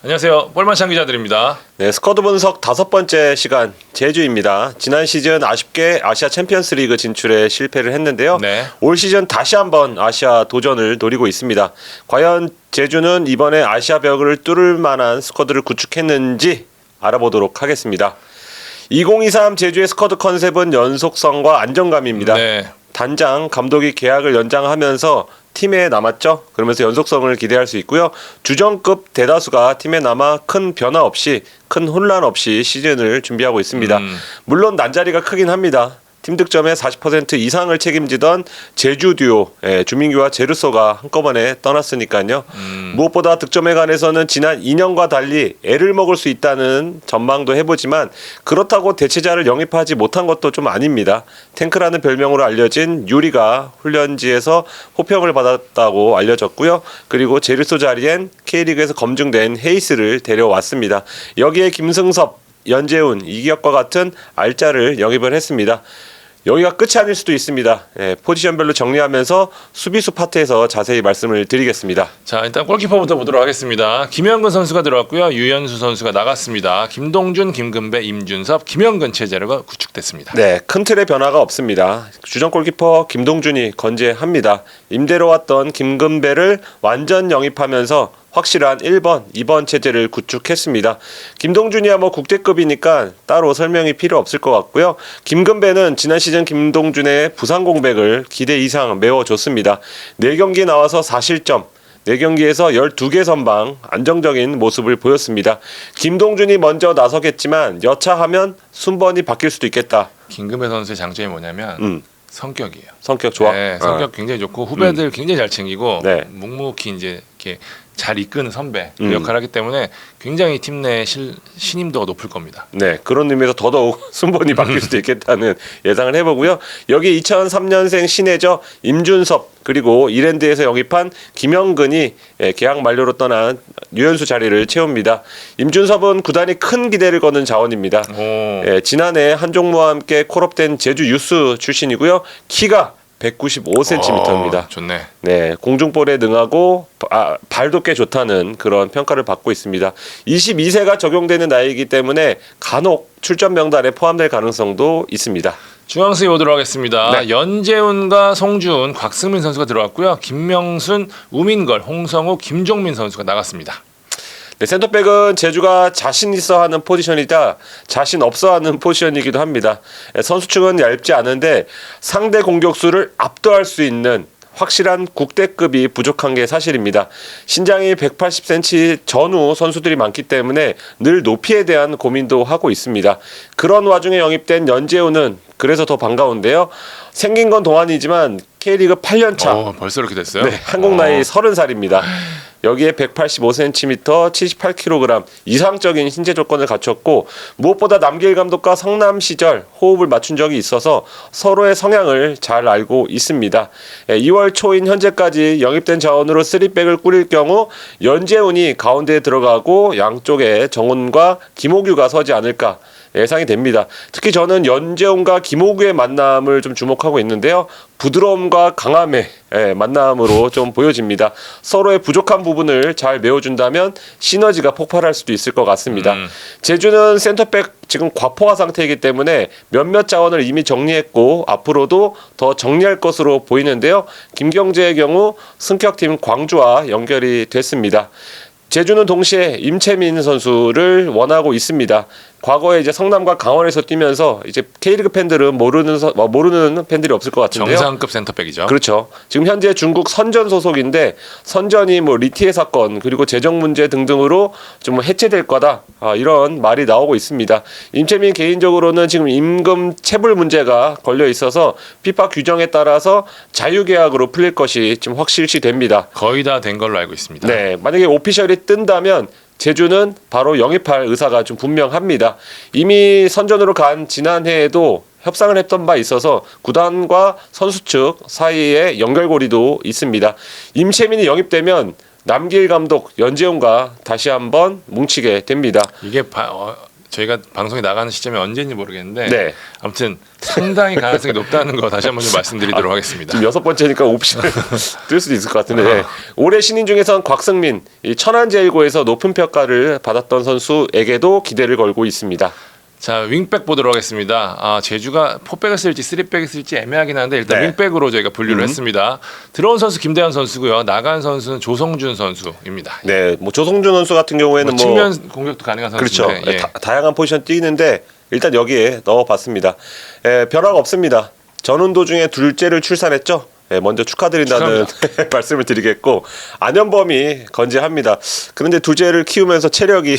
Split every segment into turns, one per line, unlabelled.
안녕하세요. 볼만찬 기자들입니다.
네, 스쿼드 분석 5번째 시간 제주입니다. 지난 시즌 아쉽게 아시아 챔피언스 리그 진출에 실패를 했는데요.
네.
올 시즌 다시 한번 아시아 도전을 노리고 있습니다. 과연 제주는 이번에 아시아 벽을 뚫을 만한 스쿼드를 구축했는지 알아보도록 하겠습니다. 2023 제주의 스쿼드 컨셉은 연속성과 안정감입니다.
네.
단장, 감독이 계약을 연장하면서 팀에 남았죠. 그러면서 연속성을 기대할 수 있고요. 주전급 대다수가 팀에 남아 큰 변화 없이, 큰 혼란 없이 시즌을 준비하고 있습니다. 물론 난자리가 크긴 합니다. 팀 득점의 40% 이상을 책임지던 제주 듀오, 주민규와 제루소가 한꺼번에 떠났으니까요. 무엇보다 득점에 관해서는 지난 2년과 달리 애를 먹을 수 있다는 전망도 해보지만 그렇다고 대체자를 영입하지 못한 것도 좀 아닙니다. 탱크라는 별명으로 알려진 유리가 훈련지에서 호평을 받았다고 알려졌고요. 그리고 제루소 자리엔 K리그에서 검증된 헤이스를 데려왔습니다. 여기에 김승섭, 연재훈, 이기혁과 같은 알짜를 영입을 했습니다. 여기가 끝이 아닐 수도 있습니다. 포지션별로 정리하면서 수비수 파트에서 자세히 말씀을 드리겠습니다.
자, 일단 골키퍼부터 보도록 하겠습니다. 김현근 선수가 들어왔고요. 유현수 선수가 나갔습니다. 김동준, 김근배, 임준섭, 김현근 체제가 구축됐습니다.
네, 큰 틀의 변화가 없습니다. 주전 골키퍼 김동준이 건재합니다. 임대로 왔던 김근배를 완전 영입하면서 확실한 1번, 2번 체제를 구축했습니다. 김동준이야 뭐 국대급이니까 따로 설명이 필요 없을 것 같고요. 김근배는 지난 시즌 김동준의 부상 공백을 기대 이상 메워줬습니다. 4경기 나와서 4실점, 4경기에서 12개 선방, 안정적인 모습을 보였습니다. 김동준이 먼저 나서겠지만 여차하면 순번이 바뀔 수도 있겠다.
김근배 선수의 장점이 뭐냐면 성격이에요.
성격 좋아.
네, 성격 굉장히 좋고 후배들 굉장히 잘 챙기고
네.
묵묵히 이제 이렇게 잘 이끄는 선배 역할을 하기 때문에 굉장히 팀 내 신임도가 높을 겁니다.
네, 그런 의미에서 더더욱 순번이 바뀔 수도 있겠다는 예상을 해보고요. 여기 2003년생 신예저 임준섭 그리고 이랜드에서 영입한 김영근이 계약 만료로 떠난 유현수 자리를 채웁니다. 임준섭은 구단이 큰 기대를 거는 자원입니다. 지난해 한종무와 함께 콜업된 제주 유스 출신이고요. 키가 195cm입니다.
좋네.
네, 공중볼에 능하고 발도 꽤 좋다는 그런 평가를 받고 있습니다. 22세가 적용되는 나이이기 때문에 간혹 출전 명단에 포함될 가능성도 있습니다.
중앙수에 오도록 하겠습니다.
네.
연재훈과 송준, 곽승민 선수가 들어왔고요. 김명순, 우민걸, 홍성우, 김종민 선수가 나갔습니다.
네, 센터백은 제주가 자신 있어 하는 포지션이다 자신 없어 하는 포지션이기도 합니다. 선수층은 얇지 않은데 상대 공격수를 압도할 수 있는 확실한 국대급이 부족한 게 사실입니다. 신장이 180cm 전후 선수들이 많기 때문에 늘 높이에 대한 고민도 하고 있습니다. 그런 와중에 영입된 연재훈은 그래서 더 반가운데요. 생긴 건 동안이지만 K리그 8년차.
벌써 이렇게 됐어요?
네, 한국 나이 30살입니다. 여기에 185cm, 78kg 이상적인 신체 조건을 갖췄고 무엇보다 남길 감독과 성남 시절 호흡을 맞춘 적이 있어서 서로의 성향을 잘 알고 있습니다. 2월 초인 현재까지 영입된 자원으로 3백을 꾸릴 경우 연재훈이 가운데에 들어가고 양쪽에 정훈과 김호규가 서지 않을까 예상이 됩니다. 특히 저는 연재훈과 김호규의 만남을 좀 주목하고 있는데요. 부드러움과 강함의 만남으로 좀 보여집니다. 서로의 부족한 부분을 잘 메워준다면 시너지가 폭발할 수도 있을 것 같습니다. 제주는 센터백 지금 과포화 상태이기 때문에 몇몇 자원을 이미 정리했고 앞으로도 더 정리할 것으로 보이는데요. 김경재의 경우 승격팀 광주와 연결이 됐습니다. 제주는 동시에 임채민 선수를 원하고 있습니다. 과거에 이제 성남과 강원에서 뛰면서 이제 K리그 팬들은 모르는 팬들이 없을 것 같은데요.
정상급 센터백이죠.
그렇죠. 지금 현재 중국 선전 소속인데 선전이 뭐 리티의 사건 그리고 재정 문제 등등으로 좀 해체될 거다 이런 말이 나오고 있습니다. 임채민 개인적으로는 지금 임금 체불 문제가 걸려 있어서 피파 규정에 따라서 자유계약으로 풀릴 것이 지금 확실시됩니다.
거의 다 된 걸로 알고 있습니다.
네, 만약에 오피셜이 뜬다면 제주는 바로 영입할 의사가 좀 분명합니다. 이미 선전으로 간 지난해에도 협상을 했던 바 있어서 구단과 선수 측 사이에 연결고리도 있습니다. 임채민이 영입되면 남길 감독 연재훈과 다시 한번 뭉치게 됩니다.
이게 저희가 방송에 나가는 시점이 언제인지 모르겠는데
네.
아무튼 상당히 가능성이 높다는 거 다시 한번 좀 말씀드리도록 하겠습니다.
지금 6번째니까 옵션을 뜰 수도 있을 것 같은데 네. 올해 신인 중에선 곽승민 이 천안제일고에서 높은 평가를 받았던 선수에게도 기대를 걸고 있습니다.
자, 윙백 보도록 하겠습니다. 제주가 포백을 쓸지 쓰리백을 쓸지 애매하긴 한데 일단
네.
윙백으로 저희가 분류를 했습니다. 들어온 선수 김대현 선수고요. 나간 선수는 조성준 선수입니다.
네, 뭐 조성준 선수 같은 경우에는
측면 공격도 가능한
그렇죠.
선수인데
다양한 포지션 뛰는데 일단 여기에 넣어봤습니다. 변화가 없습니다. 전운도 중에 둘째를 출산했죠. 먼저 축하드린다는 말씀을 드리겠고 안현범이 건재합니다. 그런데 둘째를 키우면서 체력이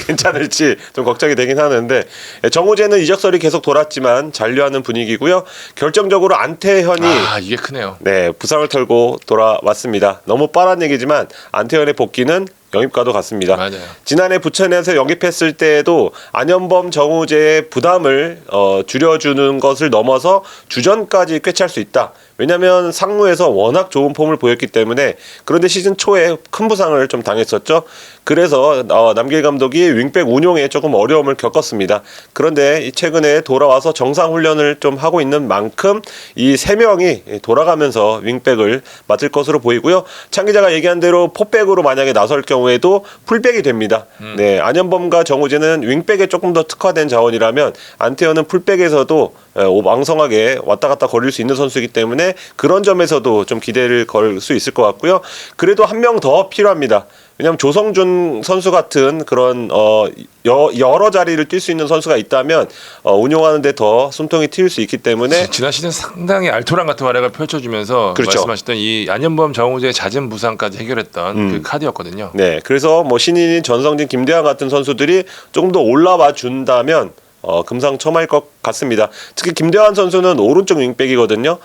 괜찮을지 좀 걱정이 되긴 하는데 정우재는 이적설이 계속 돌았지만 잔류하는 분위기고요. 결정적으로 안태현이
이게 크네요.
네, 부상을 털고 돌아왔습니다. 너무 뻔한 얘기지만 안태현의 복귀는 영입과도 같습니다.
맞아요.
지난해 부천에서 영입했을 때에도 안현범, 정우재의 부담을 줄여주는 것을 넘어서 주전까지 꿰찰 수 있다. 왜냐하면 상무에서 워낙 좋은 폼을 보였기 때문에 그런데 시즌 초에 큰 부상을 좀 당했었죠. 그래서 남길 감독이 윙백 운용에 조금 어려움을 겪었습니다. 그런데 최근에 돌아와서 정상 훈련을 좀 하고 있는 만큼 이 세 명이 돌아가면서 윙백을 맡을 것으로 보이고요. 창 기자가 얘기한 대로 포백으로 만약에 나설 경우에도 풀백이 됩니다. 네, 안현범과 정우재는 윙백에 조금 더 특화된 자원이라면 안태현은 풀백에서도 왕성하게 왔다 갔다 거릴 수 있는 선수이기 때문에 그런 점에서도 좀 기대를 걸 수 있을 것 같고요. 그래도 한 명 더 필요합니다. 왜냐하면 조성준 선수 같은 그런 여러 자리를 뛸 수 있는 선수가 있다면 운용하는 데 더 숨통이 트일 수 있기 때문에
지난 시즌 상당히 알토란 같은 활약을 펼쳐주면서
그렇죠.
말씀하셨던 이 안현범, 정우재의 잦은 부상까지 해결했던 그 카드였거든요.
네, 그래서 뭐 신인인 전성진, 김대환 같은 선수들이 조금 더 올라와 준다면 금상첨화일 것 같습니다. 특히 김대환 선수는 오른쪽 윙백이거든요.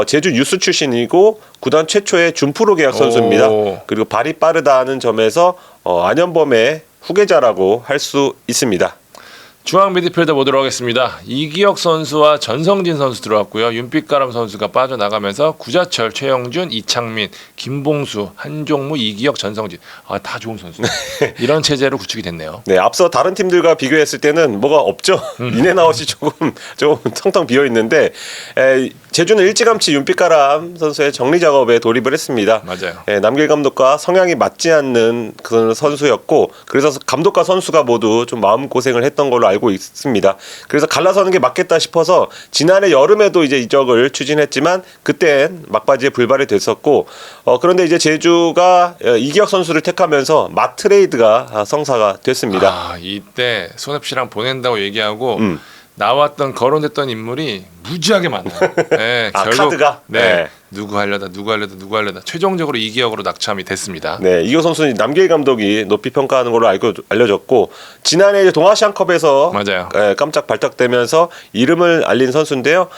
제주 유스 출신이고 구단 최초의 준프로 계약 선수입니다. 그리고 발이 빠르다는 점에서 안현범의 후계자라고 할 수 있습니다.
중앙 미드필더 보도록 하겠습니다. 이기혁 선수와 전성진 선수 들어왔고요. 윤빛가람 선수가 빠져나가면서 구자철, 최영준, 이창민, 김봉수, 한종무, 이기혁, 전성진 다 좋은 선수. 이런 체제로 구축이 됐네요.
네, 앞서 다른 팀들과 비교했을 때는 뭐가 없죠. 인앤아웃이 조금 텅텅 비어 있는데 제주는 일찌감치 윤빛가람 선수의 정리 작업에 돌입을 했습니다.
맞아요.
남길 감독과 성향이 맞지 않는 그런 선수였고 그래서 감독과 선수가 모두 좀 마음 고생을 했던 걸로 알고 있습니다. 그래서 갈라서는 게 맞겠다 싶어서 지난해 여름에도 이제 이적을 추진했지만 그땐 막바지에 불발이 됐었고 그런데 이제 제주가 이기혁 선수를 택하면서 마트레이드가 성사가 됐습니다.
이때 손흥 씨랑 보낸다고 얘기하고 나왔던 거론됐던 인물이 무지하게 많아요. 네, 결국
카드가
누구 하려다 최종적으로 이기혁으로 낙참이 됐습니다.
네, 이기혁 선수는 남길 감독이 높이 평가하는 걸로 알려졌고 지난해 이제 동아시안컵에서
맞아요.
깜짝 발탁되면서 이름을 알린 선수인데요.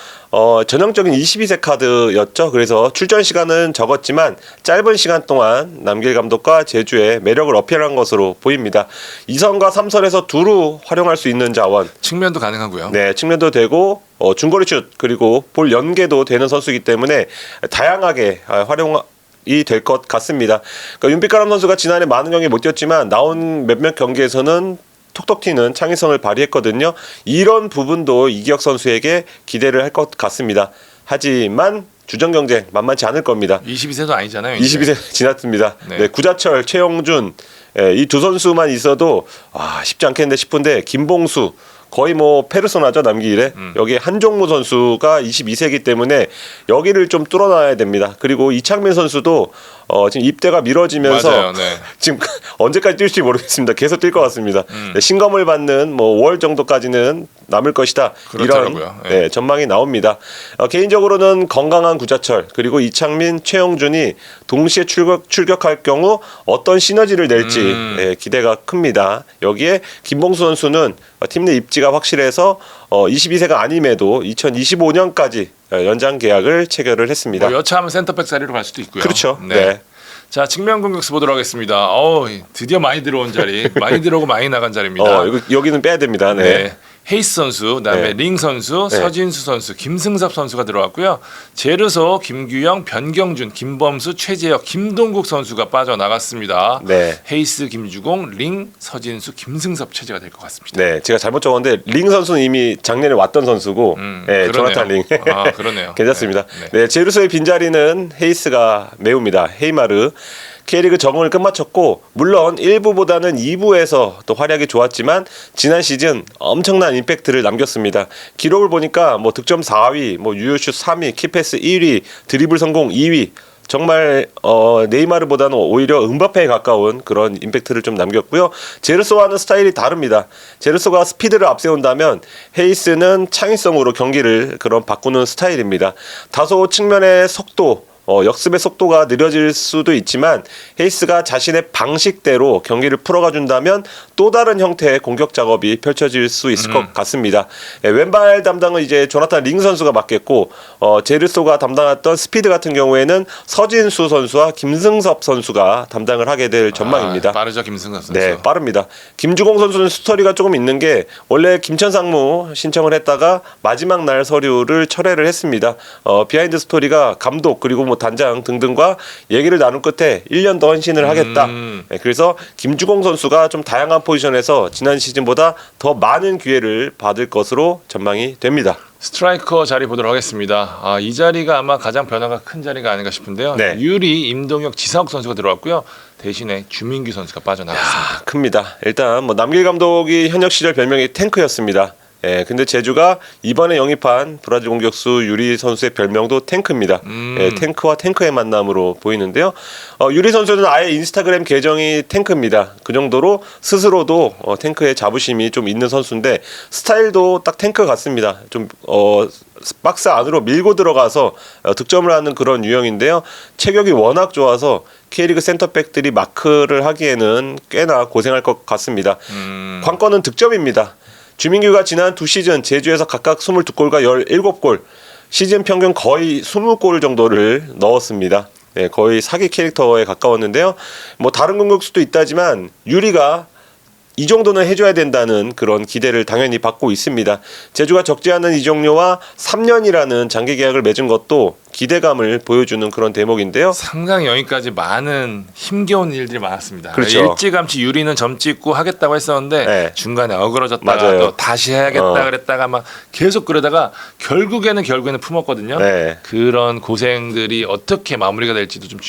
전형적인 22세 카드였죠. 그래서 출전 시간은 적었지만 짧은 시간 동안 남길 감독과 제주의 매력을 어필한 것으로 보입니다. 2선과 3선에서 두루 활용할 수 있는 자원.
측면도 가능하고요.
네, 측면도 되고 중거리 슛 그리고 볼 연계도 되는 선수이기 때문에 다양하게 활용이 될 것 같습니다. 그러니까 윤빛가람 선수가 지난해 많은 경기 못 뛰었지만 나온 몇몇 경기에서는 톡톡 튀는 창의성을 발휘했거든요. 이런 부분도 이기혁 선수에게 기대를 할 것 같습니다. 하지만 주전 경쟁 만만치 않을 겁니다.
22세도 아니잖아요.
22세 지났습니다. 네, 구자철, 최영준 이 두 선수만 있어도 쉽지 않겠는데 싶은데 김봉수 거의 뭐 페르소나죠 남기일에 여기 한종무 선수가 22세이기 때문에 여기를 좀 뚫어놔야 됩니다. 그리고 이창민 선수도 지금 입대가 미뤄지면서
맞아요, 네.
지금 언제까지 뛸지 모르겠습니다. 계속 뛸 것 같습니다. 네, 신검을 받는 뭐 5월 정도까지는 남을 것이다.
그렇더라고요.
이런 전망이 나옵니다. 개인적으로는 건강한 구자철 그리고 이창민, 최영준이 동시에 출격할 경우 어떤 시너지를 낼지 기대가 큽니다. 여기에 김봉수 선수는 팀 내 입지가 확실해서 22세가 아님에도 2025년까지 연장 계약을 체결을 했습니다.
여차하면 센터백 자리로 갈 수도 있고요.
그렇죠.
네. 자, 측면 공격수 보도록 하겠습니다. 드디어 많이 들어온 자리, 많이 들어오고 많이 나간 자리입니다.
여기는 빼야 됩니다. 네.
헤이스 선수, 그다음에
네.
링 선수,
네.
서진수 선수, 김승섭 선수가 들어왔고요. 제르소, 김규영, 변경준, 김범수, 최재혁, 김동국 선수가 빠져나갔습니다.
네.
헤이스, 김주공, 링, 서진수, 김승섭 체제가 될 것 같습니다.
네, 제가 잘못 적었는데 링 선수는 이미 작년에 왔던 선수고, 네,
그러네요.
조나탄 링.
아, 그러네요.
괜찮습니다.
네,
네, 제루소의 빈자리는 헤이스가 메웁니다. 헤이마르. K리그 적응을 끝마쳤고 물론 1부보다는 2부에서 또 활약이 좋았지만 지난 시즌 엄청난 임팩트를 남겼습니다. 기록을 보니까 뭐 득점 4위, 뭐 유효슛 3위, 키패스 1위, 드리블 성공 2위. 정말 네이마르보다는 오히려 음바페에 가까운 그런 임팩트를 좀 남겼고요. 제르소와는 스타일이 다릅니다. 제르소가 스피드를 앞세운다면 헤이스는 창의성으로 경기를 그런 바꾸는 스타일입니다. 다소 측면의 속도 역습의 속도가 느려질 수도 있지만 헤이스가 자신의 방식대로 경기를 풀어가 준다면 또 다른 형태의 공격 작업이 펼쳐질 수 있을 것 같습니다. 왼발 담당은 이제 조나탄 링 선수가 맡겠고 제르소가 담당했던 스피드 같은 경우에는 서진수 선수와 김승섭 선수가 담당을 하게 될 전망입니다.
빠르죠, 김승섭 선수.
네, 빠릅니다. 김주공 선수는 스토리가 조금 있는 게 원래 김천상무 신청을 했다가 마지막 날 서류를 철회를 했습니다. 비하인드 스토리가 감독 그리고 뭐 단장 등등과 얘기를 나눈 끝에 1년 더 헌신을 하겠다. 네, 그래서 김주공 선수가 좀 다양한 포지션에서 지난 시즌보다 더 많은 기회를 받을 것으로 전망이 됩니다.
스트라이커 자리 보도록 하겠습니다. 이 자리가 아마 가장 변화가 큰 자리가 아닌가 싶은데요.
네.
유리, 임동혁, 지상욱 선수가 들어왔고요. 대신에 주민규 선수가 빠져나갔습니다.
큽니다. 일단 뭐 남길 감독이 현역 시절 별명이 탱크였습니다. 예, 근데 제주가 이번에 영입한 브라질 공격수 유리 선수의 별명도 탱크입니다. 예, 탱크와 탱크의 만남으로 보이는데요. 유리 선수는 아예 인스타그램 계정이 탱크입니다. 그 정도로 스스로도 탱크의 자부심이 좀 있는 선수인데 스타일도 딱 탱크 같습니다. 좀 박스 안으로 밀고 들어가서 득점을 하는 그런 유형인데요. 체격이 워낙 좋아서 K리그 센터백들이 마크를 하기에는 꽤나 고생할 것 같습니다. 관건은 득점입니다. 주민규가 지난 두 시즌 제주에서 각각 22골과 17골, 시즌 평균 거의 20골 정도를 넣었습니다. 네, 거의 사기 캐릭터에 가까웠는데요. 뭐 다른 공격수도 있다지만 유리가 이 정도는 해줘야 된다는 그런 기대를 당연히 받고 있습니다. 제주가 적지 않은 이적료와 3년이라는 장기 계약을 맺은 것도 기대감을 보여주는 그런 대목인데요.
상당히 여기까지 많은 힘겨운 일들이 많았습니다.
그렇죠.
일찌감치 유리는 점 찍고 하겠다고 했었는데
네.
중간에 어그러졌다가
맞아요.
또 다시 해야겠다 그랬다가 막 계속 그러다가 결국에는 품었거든요.
네.
그런 고생들이 어떻게 마무리가 될지도 좀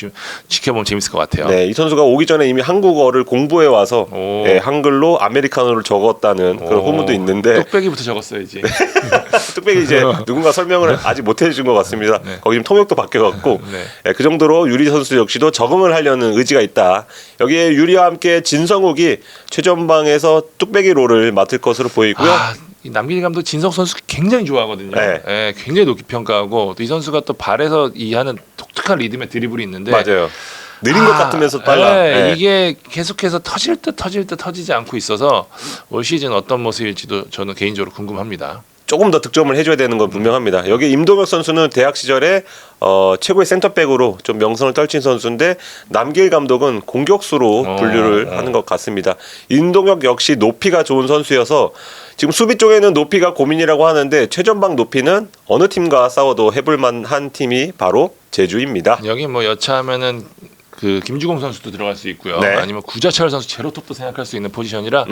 지켜보면 재밌을 것 같아요.
네, 이 선수가 오기 전에 이미 한국어를 공부해 와서 네, 한글로 아메리카노를 적었다는 그런 후문도 있는데
뚝배기부터 적었어야지.
뚝배기 이제 누군가 설명을 아직 못 해준 것 같습니다.
네.
거기 좀 통역도 바뀌어갖고
네.
네, 그 정도로 유리 선수 역시도 적응을 하려는 의지가 있다. 여기에 유리와 함께 진성욱이 최전방에서 뚝배기 롤을 맡을 것으로 보이고요.
이 남길 감독 진석 선수 굉장히 좋아하거든요.
네.
예, 굉장히 높이 평가하고 또 이 선수가 또 발에서 이 하는 독특한 리듬의 드리블이 있는데
맞아요. 느린 것 같으면서 빨라.
네,
네.
이게 계속해서 터질 듯 터지지 않고 있어서 올 시즌 어떤 모습일지도 저는 개인적으로 궁금합니다.
조금 더 득점을 해줘야 되는 건 분명합니다. 여기 임동혁 선수는 대학 시절에 최고의 센터백으로 좀 명성을 떨친 선수인데 남길 감독은 공격수로 분류를 하는 것 같습니다. 임동혁 역시 높이가 좋은 선수여서 지금 수비 쪽에는 높이가 고민이라고 하는데 최전방 높이는 어느 팀과 싸워도 해볼 만한 팀이 바로 제주입니다.
여기 뭐 여차하면은 그 김주공 선수도 들어갈 수 있고요.
네.
아니면 구자철 선수 제로톱도 생각할 수 있는 포지션이라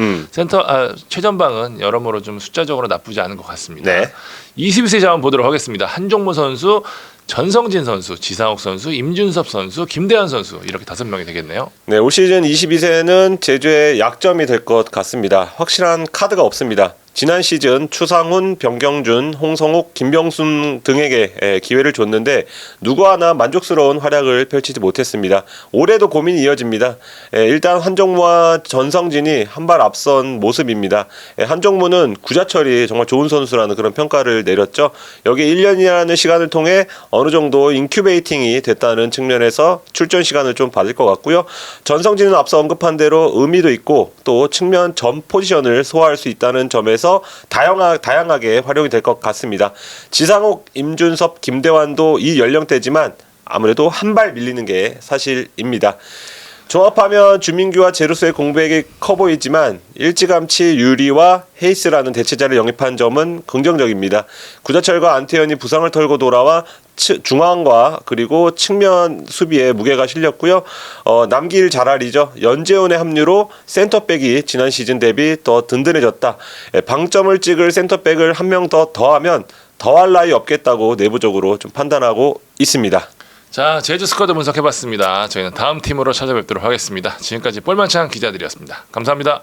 최전방은 여러모로 좀 숫자적으로 나쁘지 않은 것 같습니다.
네.
22세 자원 보도록 하겠습니다. 한종무 선수, 전성진 선수, 지상욱 선수, 임준섭 선수, 김대현 선수 이렇게 5명이 되겠네요.
네, 올 시즌 22세는 제주의 약점이 될 것 같습니다. 확실한 카드가 없습니다. 지난 시즌 추상훈, 변경준, 홍성욱, 김병순 등에게 기회를 줬는데 누구 하나 만족스러운 활약을 펼치지 못했습니다. 올해도 고민이 이어집니다. 일단 한종무와 전성진이 한 발 앞선 모습입니다. 한종무는 구자철이 정말 좋은 선수라는 그런 평가를 내렸죠. 여기 1년이라는 시간을 통해 어느 정도 인큐베이팅이 됐다는 측면에서 출전 시간을 좀 받을 것 같고요. 전성진은 앞서 언급한 대로 의미도 있고 또 측면 전 포지션을 소화할 수 있다는 점에서 다양하게 활용이 될 것 같습니다. 지상욱, 임준섭, 김대환도 이 연령대지만 아무래도 한 발 밀리는 게 사실입니다. 종합하면 주민규와 제루소의 공백이 커 보이지만 일찌감치 유리와 헤이스라는 대체자를 영입한 점은 긍정적입니다. 구자철과 안태현이 부상을 털고 돌아와 중앙과 그리고 측면 수비에 무게가 실렸고요. 남길 자랄이죠. 연재훈의 합류로 센터백이 지난 시즌 대비 더 든든해졌다. 방점을 찍을 센터백을 한 명 더 더하면 더할 나위 없겠다고 내부적으로 좀 판단하고 있습니다.
자, 제주 스쿼드 분석해봤습니다. 저희는 다음 팀으로 찾아뵙도록 하겠습니다. 지금까지 볼만찬 기자들이었습니다. 감사합니다.